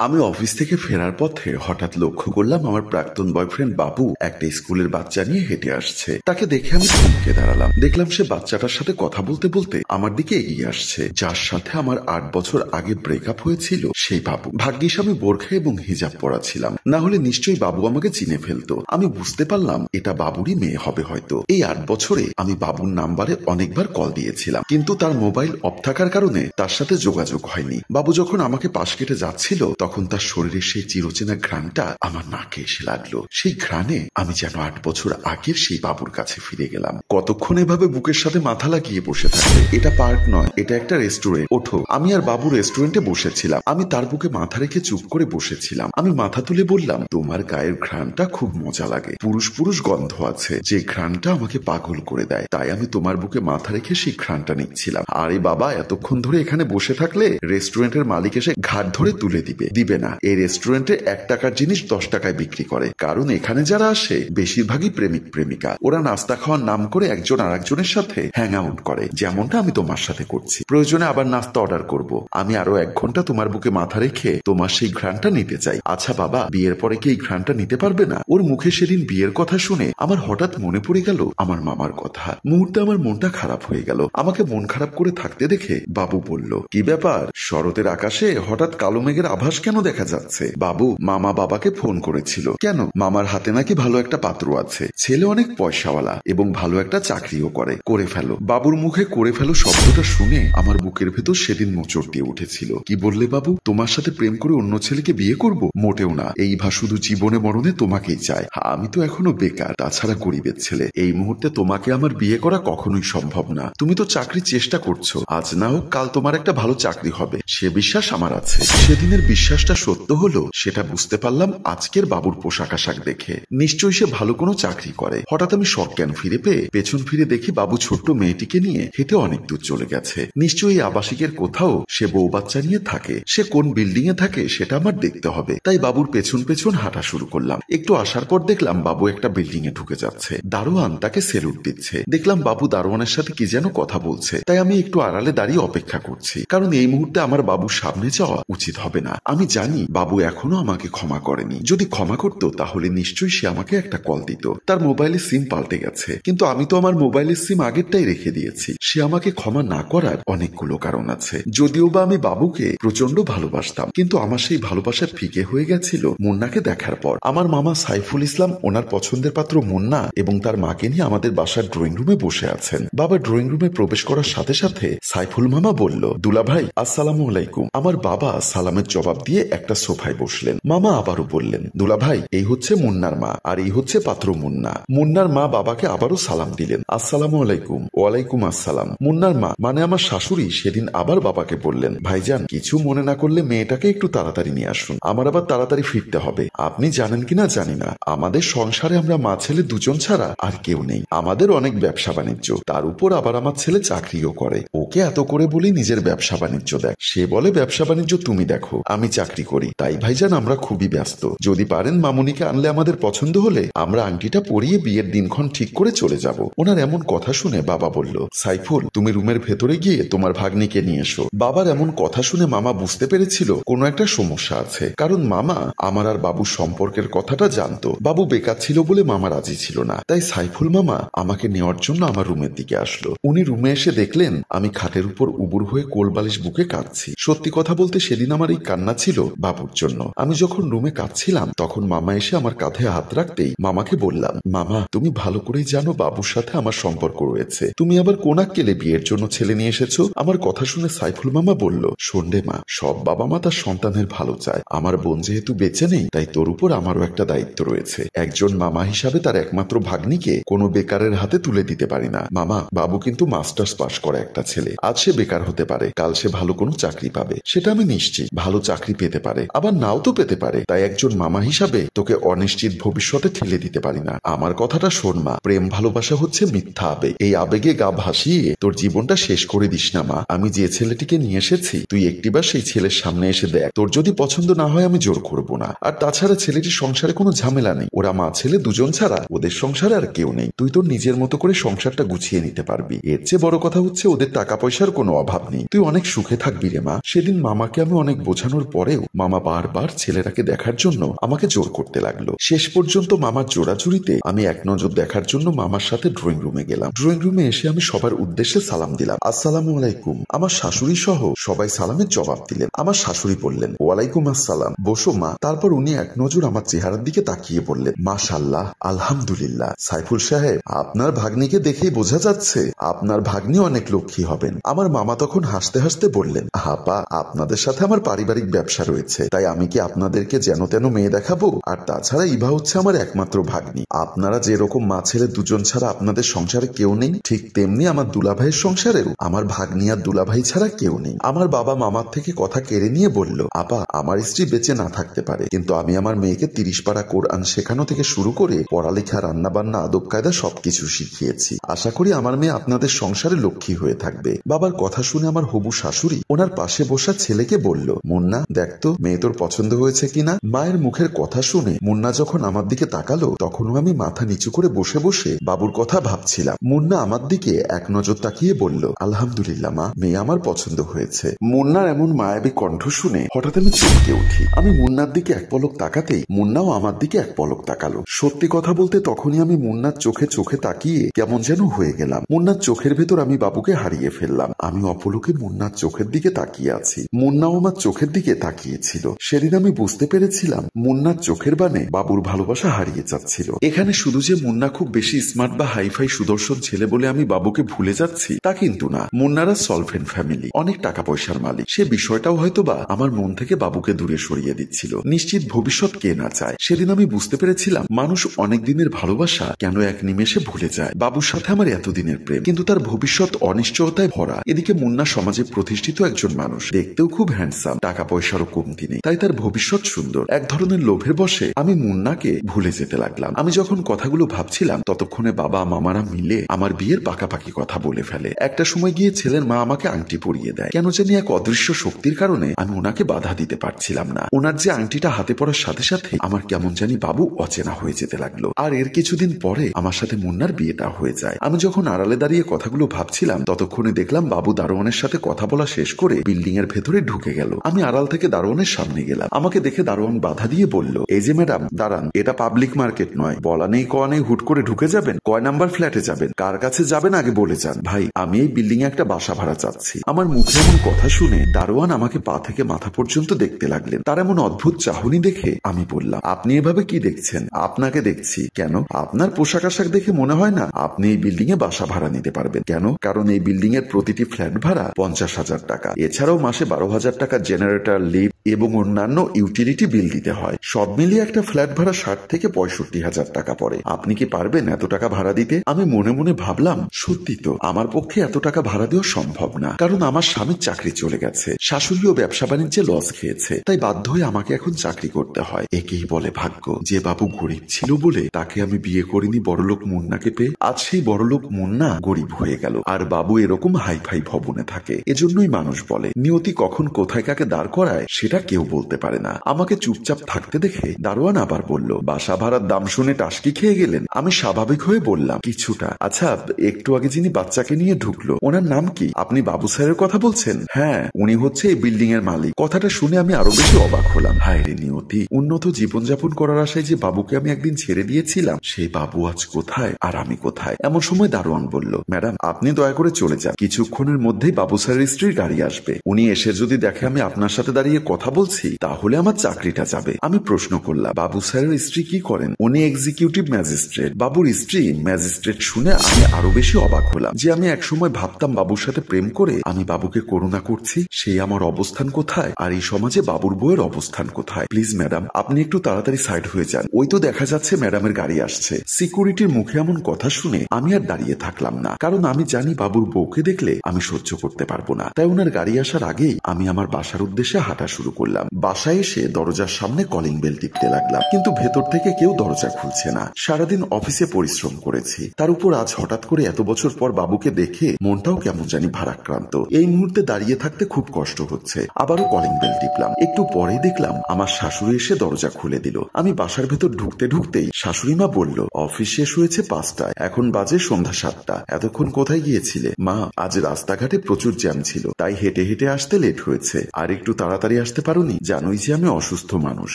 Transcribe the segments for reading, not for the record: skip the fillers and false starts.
আমি অফিস থেকে ফেরার পথে হঠাৎ লক্ষ্য করলাম আমার প্রাক্তন বয়ফ্রেন্ড বাবু একটা স্কুলের বাচ্চা নিয়ে হেঁটে আসছে। তাকে দেখে আমি থমকে দাঁড়ালাম। দেখলাম সে বাচ্চাটার সাথে কথা বলতে বলতে আমার দিকে এগিয়ে আসছে। যার সাথে আমার 8 বছর আগে ব্রেকআপ হয়েছিল সেই বাবু। ভাগ্যিস আমি বোরখা এবং হিজাব পরা ছিলাম, না হলে নিশ্চয়ই বাবু আমাকে চিনে ফেলতো। আমি বুঝতে পারলাম এটা বাবুরই মেয়ে হবে হয়তো। এই 8 বছরে আমি বাবুর নাম্বারে অনেকবার কল দিয়েছিলাম, কিন্তু তার মোবাইল অফ থাকার কারণে তার সাথে যোগাযোগ হয়নি। বাবু যখন আমাকে পাশ কেটে যাচ্ছিল তখন তার শরীরের সেই চিরচেনা ঘ্রাণটা আমার নাকে এসে লাগলো। সেই ঘ্রাণে আমি যেন 8 বছর আগের সেই বাবুর কাছে ফিরে গেলাম। কতক্ষণ এভাবে বুকের সাথে মাথা লাগিয়ে বসে থাকবে? এটা পার্ক নয়, এটা একটা রেস্টুরেন্ট। ওঠো। আমি আর বাবু রেস্টুরেন্টে বসেছিলাম। আমি তার বুকে মাথা রেখে চুপ করে বসেছিলাম। আমি মাথা তুলে বললাম, তোমার গায়ের ঘ্রাণটা খুব মজা লাগে। পুরুষ পুরুষ গন্ধ আছে, যে ঘ্রাণটা আমাকে পাগল করে দেয়। তাই আমি তোমার বুকে মাথা রেখে সেই ঘ্রাণটা নিচ্ছিলাম। আরে বাবা, এতক্ষণ ধরে এখানে বসে থাকলে রেস্টুরেন্টের মালিক এসে ঘাট ধরে তুলে দিবে না। এই রেস্টুরেন্টে 1 টাকার জিনিস 10 টাকায় বিক্রি করে, কারণ এখানে যারা আসে বেশিরভাগই প্রেমিক প্রেমিকা। ওরা নাস্তা খাওয়ার নাম করে একজন আর একজনের সাথে হ্যাং আউট করে, যেমনটা আমি তোমার সাথে করছি। প্রয়োজনে আবার নাস্তা অর্ডার করব। আমি আরো 1 ঘন্টা তোমার বুকে মাথা রেখে তোমার সেই ঘ্রাণটা নিতে চাই। আচ্ছা বাবা, বিয়ের পরে কি এই ঘ্রাণটা নিতে পারবে না? ওর মুখে সেদিন বিয়ের কথা শুনে আমার হঠাৎ মনে পড়ে গেল আমার মামার কথা। মুহূর্তে আমার মনটা খারাপ হয়ে গেল। আমাকে মন খারাপ করে থাকতে দেখে বাবু বলল, কি ব্যাপার? শরতের আকাশে হঠাৎ কালো মেঘের আভাস কেন দেখা যাচ্ছে? বাবু, মামা বাবাকে ফোন করেছিল। কেন? মামার হাতে নাকি ভালো একটা পাত্র আছে, ছেলে অনেক পয়সাওয়ালা এবং ভালো একটা চাকরিও করে ফেলো। বাবুর মুখে করে ফেলো শব্দটা শুনে আমার বুকের ভেতর সেদিন মোচড় দিয়ে উঠেছিল। কি বললে বাবু? তোমার সাথে প্রেম করে অন্য ছেলেকে বিয়ে করব? মোটেও না। এই ভা শুধু জীবনে মরণে তোমাকেই চায়। আমি তো এখনো বেকার, তাছাড়া গরিবের ছেলে। এই মুহূর্তে তোমাকে আমার বিয়ে করা কখনোই সম্ভব না। তুমি তো চাকরির চেষ্টা করছো, আজ না হোক কাল তোমার একটা ভালো চাকরি হবে, সে বিশ্বাস আমার আছে। সেদিনের বিশ্বাসটা সত্য হলো সেটা বুঝতে পারলাম আজকের বাবুর পোশাক আশাক দেখে। নিশ্চয়ই সে ভালো কোনো চাকরি করে। হঠাৎ আমি সজ্ঞান ফিরে পেয়ে পেছন ফিরে দেখি বাবু ছোট্ট মেয়েটিকে নিয়ে হেঁটে অনেক দূর চলে গেছে। নিশ্চয়ই আবাসিকের কোথাও সে বউ বাচ্চা নিয়ে থাকে। সে কোন বিল্ডিং এ থাকে সেটা আমার দেখতে হবে। তাই বাবুর পেছন পেছন হাঁটা শুরু করলাম। একটু আসার পর দেখলাম বাবু একটা বিল্ডিং এ ঢুকে যাচ্ছে। দারোয়ান তাকে সেলুট দিচ্ছে। দেখলাম বাবু দারোয়ানের সাথে কি যেন কথা বলছে। তাই আমি একটু আড়ালে দাঁড়িয়ে অপেক্ষা করছি, কারণ এই মুহূর্তে আমার বাবুর সামনে যাওয়া উচিত হবে না। আমি জানি বাবু এখনো আমাকে ক্ষমা করেনি। যদি ক্ষমা করতো তাহলে নিশ্চয়ই সে আমাকে একটা কল দিত। তার মোবাইলের সিম পাল্টে গেছে, কিন্তু আমি তো আমার মোবাইলের সিম আগেরটাই রেখে দিয়েছি। সে আমাকে ক্ষমা না করার অনেকগুলো কারণ আছে। যদিও বা আমি বাবুকে প্রচন্ড ভালোবাসতাম, কিন্তু আমার সেই ভালোবাসা ফিকে হয়ে গেছিল মুন্নাকে দেখার পর। আমার মামা সাইফুল ইসলাম ওনার পছন্দের পাত্র মুন্না এবং তার মাকে নিয়ে আমাদের বাসার ড্রয়িং রুমে বসে আছেন। বাবা ড্রয়িং রুমে প্রবেশ করার সাথে সাথে সাইফুল মামা বলল, দুলা ভাই আসসালামু আলাইকুম। আমার বাবা সালামের জবাব দিয়ে একটা সোফায় বসলেন। মামা আবারও বললেন, দুলা ভাই এই হচ্ছে মুন্নার মা, আর এই হচ্ছে পাত্র মুন্না। মুন্নার মা বাবাকে আবারও সালাম দিলেন, আসসালামু আলাইকুম। ওয়ালাইকুম আসসালাম। মুন্নার মা মানে আমার শাশুড়ি সেদিন আবার বাবাকে বললেন, ভাইজান কিছু মনে না করলে মেয়েটাকে একটু তাড়াতাড়ি নিয়ে আসুন, আমার আবার তাড়াতাড়ি ফিরতে হবে। আপনি জানেন কিনা জানি না, আমাদের সংসারে আমরা মা ছেলে দুজন ছাড়া আর কেউ নেই। আমাদের অনেক ব্যবসা বাণিজ্য, তার উপর আবার আমার ছেলে চাকরিও করে। ওকে এত করে বলি নিজের ব্যবসা বাণিজ্য দেখ, সে বলে ব্যবসা বাণিজ্য তুমি দেখো, আমি চাকরি করি। তাই ভাইজান আমরা খুবই ব্যস্ত। যদি পারেন মামুনিকে আনলে আমাদের পছন্দ হলে আমরা আংটিটা পরিয়ে বিয়ের দিনক্ষণ ঠিক করে চলে যাব। ওনার এমন কথা শুনে বাবা বলল, সাইফুল তুমি রুমের ভেতরে গিয়ে তোমার ভাগ্নিকে নিয়ে এসো। বাবার এমন কথা শুনে মামা বুঝতে পেরেছিল কোনো একটা সমস্যা আছে, কারণ মামা আমার আর বাবুর সম্পর্কের কথাটা জানতো। বাবু বেকার ছিল বলে মামা রাজি ছিল না। তাই সাইফুল মামা আমাকে নেওয়ার জন্য আমার রুমের দিকে আসলো। উনি রুমে এসে দেখলেন আমি খাটের উপর উবুর হয়ে কোলবালিশ বুকে কাঁদছি। সত্যি কথা বলতে সেদিন আমার এই কান্না ছিল বাবুর জন্য। আমি যখন রুমে কাঁদছিলাম তখন মামা এসে আমার কাঁধে হাত রাখতেই মামাকে বললাম, মামা তুমি ভালো করেই জানো বাবুর সাথে আমার সম্পর্ক রয়েছে। তুমি আবার কোন আক্কেলে বিয়ের জন্য ছেলে নিয়ে এসেছো? আমার কথা শুনে সাইফুল মামা বলল, শোন রে মা, সব বাবা মা তার সন্তানের ভালো চায়। আমার বোন যেহেতু বেঁচে নেই তাই তোর উপর আমারও একটা দায়িত্ব রয়েছে। একজন মামা হিসাবে তার একমাত্র ভাগ্নিকে কোনো বেকারের হাতে তুলে দিতে পারি না। মামা বাবু কিন্তু মাস্টার্স পাশ করা একটা ছেলে। আজ সে বেকার হতে পারে, কাল সে ভালো কোনো চাকরি পাবে, সেটা আমি নিশ্চিত। ভালো চাকরি পেতে পারে, আবার নাও তো পেতে পারে। তাই একজন মামা হিসাবে তোকে অনিশ্চিত ভবিষ্যতে ঠেলে দিতে পারি না। আমার কথাটা শোন মা, প্রেম ভালোবাসা হচ্ছে মিথ্যা আবেগ। এই আবেগে গা ভাসিয়ে তোর জীবনটা শেষ করে দিস না মা। আমি যে ছেলেটিকে নিয়ে এসেছি তুই একটিবার সেই ছেলের সামনে এসে দেখ। তোর যদি পছন্দ না হয় আমি জোর করবো না। আর তাছাড়া ছেলেটির সংসারে কোনো ঝামেলা নেই। ওরা মা ছেলে দুজন ছাড়া ওদের সংসারে আর কেউ নেই। তুই তোর নিজের মতো করে সংসারটা গুছিয়ে নিতে পারবি। এর চেয়ে বড় কথা হচ্ছে ওদের টাকা পয়সার কোনো অভাব নেই। তুই অনেক সুখে থাকবি রে মা। সেদিন মামাকে আমি অনেক বোঝানোর পরে পরেও মামা বারবার ছেলেটাকে দেখার জন্য আমাকে জোর করতে লাগলো। শেষ পর্যন্ত মামার জোরাজুরিতে আমি এক নজর দেখার জন্য মামার সাথে ড্রয়িং রুমে গেলাম। ড্রয়িং রুমে এসে আমি সবার উদ্দেশ্যে সালাম দিলাম, আসসালামু আলাইকুম। আমার শাশুড়ি সহ সবাই সালামের জবাব দিলেন। আমার শাশুড়ি বললেন, ওয়ালাইকুম আসসালাম, বসো মা। তারপর উনি এক নজর আমার চেহারার দিকে তাকিয়ে বললেন, মাশাআল্লাহ, আলহামদুলিল্লাহ। সাইফুল সাহেব, আপনার ভাগ্নিকে দেখেই বোঝা যাচ্ছে আপনার ভাগ্নি অনেক লক্ষ্মী হবেন। আমার মামা তখন হাসতে হাসতে বললেন, আপা, আপনাদের সাথে আমার পারিবারিক ব্যবসা রয়েছে, তাই আমি কি আপনাদেরকে যেন তেন মেয়ে দেখাবো? আর তাছাড়া ইভা হচ্ছে আমার একমাত্র ভাগ্নি। আপনারা যেরকম মা ছেলে দুজন ছাড়া আপনাদের সংসারে কেউ নেই, ঠিক তেমনি আমার দুলাভাইয়ের সংসারেও আমার ভাগ্নি আর দুলাভাই ছাড়া কেউ নেই। আমার বাবা মামার থেকে কথা কেড়ে নিয়ে বলল, আপা, আমার স্ত্রী বেঁচে না থাকতে পারে, কিন্তু আমি আমার মেয়েকে 30 পারা কোরআন শেখানো থেকে শুরু করে পড়ালেখা, রান্না বান্না, আদব কায়দা সবকিছু শিখিয়েছি। আশা করি আমার মেয়ে আপনাদের সংসারে লক্ষ্মী হয়ে থাকবে। বাবার কথা শুনে আমার হবু শাশুড়ি ওনার পাশে বসা ছেলেকে বলল, মুন্না, দেখতো মেয়ে তোর পছন্দ হয়েছে কিনা। মায়ের মুখের কথা শুনে মুন্না যখন আমার দিকে তাকালো, তখনও আমি মাথা নিচু করে বসে বসে বাবুর কথা ভাবছিলাম। মুন্না আমার দিকে এক নজর তাকিয়ে বলল, আলহামদুলিল্লাহ মা, মেয়ে আমার পছন্দ হয়েছে। মুন্নার এমন মায়াবী কণ্ঠ শুনে হঠাৎ আমি চমকে উঠি। আমি মুন্নার দিকে এক পলক তাকাতেই মুন্নাও আমার দিকে এক পলক তাকালো। সত্যি কথা বলতে তখনই আমি মুন্নার চোখে চোখে তাকিয়ে কেমন যেন হয়ে গেলাম। মুন্নার চোখের ভেতর আমি বাবুকে হারিয়ে ফেললাম। আমি অপলকে মুন্নার চোখের দিকে তাকিয়ে আছি, মুন্নাও আমার চোখের দিকে তাকিয়েছিল। সেদিন আমি বুঝতে পেরেছিলাম মুন্নার চোখের বানে বাবুর ভালোবাসা হারিয়ে যাচ্ছিল। এখানে শুধু যে মুন্না খুব বেশি স্মার্ট বা হাইফাই সুদর্শন ছেলে বলে আমি বাবুকে ভুলে যাচ্ছি তা কিন্তু না। মুন্নারা সলভেন্ট ফ্যামিলি, অনেক টাকা পয়সার মালিক। সে বিষয়টাও হয়তো বা আমার মন থেকে বাবুকে দূরে সরিয়ে দিচ্ছিল। নিশ্চিত ভবিষ্যৎ কে না চায়। সেদিন আমি বুঝতে পেরেছিলাম মানুষ অনেক দিনের ভালোবাসা কেন এক নিমেষে ভুলে যায়। বাবুর সাথে আমার এতদিনের প্রেম, কিন্তু তার ভবিষ্যৎ অনিশ্চয়তায় ভরা। এদিকে মুন্না সমাজে প্রতিষ্ঠিত একজন মানুষ, দেখতেও খুব হ্যান্ডসাম, টাকা পয়সারও কমতি নেই, তাই তার ভবিষ্যৎ সুন্দর। এক ধরনের লোভের বশে আমি মুন্নাকে ভুলে যেতে লাগলাম। আমি যখন কথাগুলো ভাবছিলাম ততক্ষণে বাবা মামারা মিলে আমার বিয়ের পাকাপাকি কথা বলে ফেলে। একটা সময় গিয়ে ছেলের মা আমাকে আংটি পরিয়ে দেয়। কেন জানি এক অদৃশ্য শক্তির কারণে আমি ওনাকে বাধা দিতে পারছিলাম না। ওনার যে আংটিটা হাতে পড়ার সাথে সাথে আমার কেমন জানি বাবু অচেনা হয়ে যেতে লাগলো। আর এর কিছুদিন পরে আমার সাথে মুন্নার বিয়েটা হয়ে যায়। আমি যখন আড়ালে দাঁড়িয়ে কথাগুলো ভাবছিলাম ততক্ষণে দেখলাম বাবু দারোয়ানের সাথে কথা বলা শেষ করে বিল্ডিং এর ভেতরে ঢুকে গেল। আমি আড়াল থেকে দারোয়ানের সামনে গেলাম। আমাকে দেখে দারোয়ান বাধা দিয়ে বলল, এই যে ম্যাডাম, দাঁড়ান, এটা পাবলিক মার্কেট নয়, বলা নেই কয়া নেই হুট করে ঢুকে যাবেন। কয় নাম্বার ফ্ল্যাটে যাবেন, কার কাছে যাবেন আগে বলে যান। ভাই, আমি এই বিল্ডিং এ একটা বাসা ভাড়া চাচ্ছি। আমার মুখে এমন কথা শুনে দারোয়ান আমাকে পা থেকে মাথা পর্যন্ত দেখতে লাগলেন। তার এমন অদ্ভুত চাহনি দেখে আমি বললাম, আপনি এভাবে কি দেখছেন? আপনাকে দেখছি। কেন? আপনার পোশাক আশাক দেখে মনে হয় না আপনি এই বিল্ডিং এ বাসা ভাড়া নিতে পারবেন। কেন? কারণ এই বিল্ডিং এর প্রতিটি ফ্ল্যাট ভাড়া 50,000 টাকা। এছাড়াও মাসে 12,000 টাকা জেনারেটর, লিফট এবং অন্যান্য ইউটিলিটি বিল দিতে হয়। সব মিলিয়ে একটা ফ্ল্যাট ভাড়া 60 থেকে 65,000 টাকা পড়ে। আপনি কি পারবেন এত টাকা ভাড়া দিতে? আমি মনে মনে ভাবলাম, সত্যি তো, আমার পক্ষে এত টাকা ভাড়া দেওয়া সম্ভব না। কারণ আমার স্বামীর চাকরি চলে গেছে, শাশুড়িও ব্যবসা বাণিজ্যে লস খেয়েছে, তাই বাধ্য হয়ে আমাকে এখন চাকরি করতে হয়। একেই বলে ভাগ্য। যে বাবু গরিব ছিল বলে তাকে আমি বিয়ে করিনি বড়লোক মুন্নাকে পেয়ে, আজ সেই বড়লোক মুন্না গরিব হয়ে গেল আর বাবু এরকম হাইফাই ভবনে থাকে। এজন্যই মানুষ বলে নিয়তি কখন কোথায় কাকে দাঁড় করায় সেটা কেউ বলতে পারে না। আমাকে চুপচাপ থাকতে দেখে দারোয়ান আবার বলল, বাসা ভাড়ার দাম শুনে টাসকি খেয়ে গেলেন? আমি স্বাভাবিক হয়ে বললাম, কিছুটা। আচ্ছা, একটু আগে যিনি বাচ্চাকে নিয়ে ঢুকলো ওনার নাম কি? আপনি বাবু স্যারের কথা বলছেন? হ্যাঁ, উনি হচ্ছে এই বিল্ডিং এর মালিক। কথাটা শুনে আমি আরো বেশি অবাক হলাম। হায় রে নিয়তি, উন্নত জীবনযাপন করার আশায় যে বাবুকে আমি একদিন ছেড়ে দিয়েছিলাম, সেই বাবু আজ কোথায় আর আমি কোথায়? এমন সময় দারোয়ান বলল, ম্যাডাম, আপনি দয়া করে চলে যান। কিছুক্ষণের মধ্যেই বাবু স্যারের স্ত্রীর গাড়ি আসবে। উনি এসে যদি দেখে আমি আপনার সাথে দাঁড়িয়ে কথা বলছি তাহলে আমার চাকরিটা যাবে। আমি প্রশ্ন করলাম, বাবু স্যারের স্ত্রী কি করেন? উনি এক্সিকিউটিভ ম্যাজিস্ট্রেট। বাবুর স্ত্রী ম্যাজিস্ট্রেট শুনে আমি আরো বেশি অবাক হলাম যে আমি একসময় ভাবতাম বাবুর সাথে প্রেম করে আমি বাবুকে করুণা করছি, সেই আমার অবস্থান কোথায় আর এই সমাজে বাবুর বউয়ের অবস্থান কোথায়? প্লিজ ম্যাডাম, আপনি একটু তাড়াতাড়ি সাইড হয়ে যান। ওই তো দেখা যাচ্ছে ম্যাডামের গাড়ি আসছে। সিকিউরিটির মুখে এমন কথা শুনে আমি আর দাঁড়িয়ে থাকলাম না, কারণ আমি জানি বাবুর বউকে দেখলে আমি সহ্য করতে পারবো না। তাই ওনার গাড়ি আসার আগেই আমি আমার বাসার উদ্দেশ্যে হাঁটা শুরু করলাম। বাসায় এসে দরজার সামনে কলিং বেল টিপতে লাগলাম, কিন্তু ভেতর থেকে কেউ দরজা খুলছে না। সারাদিন অফিসে পরিশ্রম করেছি, তার উপর আজ হঠাৎ করে এত বছর পর বাবুকে দেখে মনটাও কেমন জানি ভারাক্রান্ত। এই মুহূর্তে দাঁড়িয়ে থাকতে খুব কষ্ট হচ্ছে। আবারও কলিং বেল টিপলাম। একটু পরে দেখলাম আমার শাশুড়ি এসে দরজা খুলে দিল। আমি বাসার ভেতর ঢুকতে ঢুকতেই শাশুড়ি মা বলল, অফিস শেষ হয়েছে 5টায়, এখন বাজে সন্ধ্যা 7টা। এতক্ষণ কোথায় গিয়েছিলে? মা, আজ রাস্তাঘাটে প্রচুর জ্যাম ছিল, তাই হেঁটে হেঁটে আসতে লেট হয়েছে। আর একটু তাড়াতাড়ি আসতে পারোনি? জানোই যে আমি অসুস্থ মানুষ,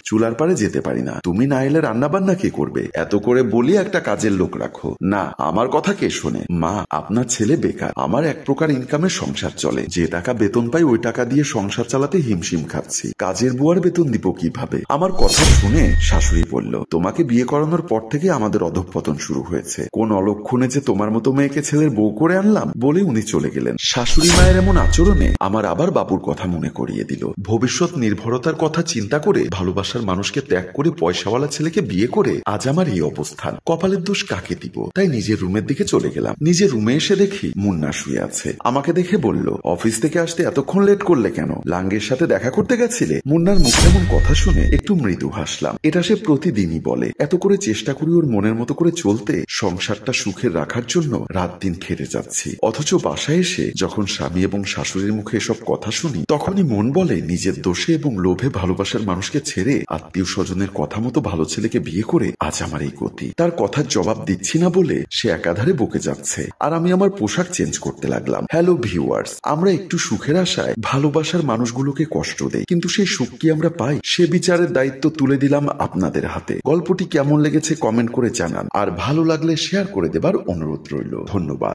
চুলার পারে যেতে পারি না। তুমি না এলে রান্না বান্না কে করবে? এত করে বলি একটা কাজের লোক রাখো। না, আমার কথা কে শোনে? মা, আপনার ছেলে বেকার, আমার এক প্রকার ইনকামের সংসার চলে। যে টাকা বেতন পাই ওই টাকা দিয়ে সংসার চালাতে হিমশিম খাচ্ছি। কাজের বুয়ার বেতন দিব কিভাবে? আমার কথা শুনে শাশুড়ি বলল, তোমাকে বিয়ে করানোর পর থেকে আমাদের অধঃপতন শুরু হয়েছে। কোন অলক্ষণে যে তোমার মতো মেয়েকে ছেলের বউ করে আনলাম বলে উনি চলে গেলেন। শাশুড়ি মায়ের এমন আচরণে আমার আবার বাবুর কথা মনে করিয়ে দিল। ভবিষ্যৎ নির্ভরতার কথা চিন্তা করে ভালোবাসার মানুষকে ত্যাগ করে পয়সাওয়ালা ছেলেকে বিয়ে করে আজ আমার এই অবস্থান। কপালের দোষ কাকে দিব? তাই নিজের রুমের দিকে চলে গেলাম। নিজের রুমে এসে দেখি মুন্না শুয়ে আছে। আমাকে দেখে বলল, অফিস থেকে আসতে এতক্ষণ লেট করলে কেন? লাঙ্গের সাথে দেখা করতে গেছিলে? মুন্নার মুখে এমন কথা শুনে একটু মৃদু হাসলাম। এটা সে প্রতিদিনই বলে। এত করে চেষ্টা করি ওর মনের মতো করে চলতে, সংসারটা সুখের রাখার জন্য রাত দিন খেটে যাচ্ছি। অথচ বাসায় এসে যখন স্বামী এবং শাশুড়ির মুখে এসব কথা শুনি, তখনই মন বলে নিজের দোষে এবং লোভে ভালোবাসার মানুষকে ছেড়ে আত্মীয় স্বজনের কথা মতো ভালো ছেলেকে বিয়ে করে আজ আমার এই গতি। তার কথার জবাব দিচ্ছি না বলে সে একাধারে বকে যাচ্ছে, আর আমি আমার পোশাক চেঞ্জ করতে লাগলাম। হ্যালো ভিউয়ার্স, আমরা একটু সুখের আশায় ভালোবাসার মানুষগুলোকে কষ্ট দেই, কিন্তু সেই সুখ কি আমরা পাই? সে বিচারের দায়িত্ব তুলে দিলাম আপনাদের হাতে। গল্পটি কেমন লেগেছে কমেন্ট করে জানান, আর ভালো লাগলে শেয়ার করে দেবার অনুরোধ রইল। ধন্যবাদ।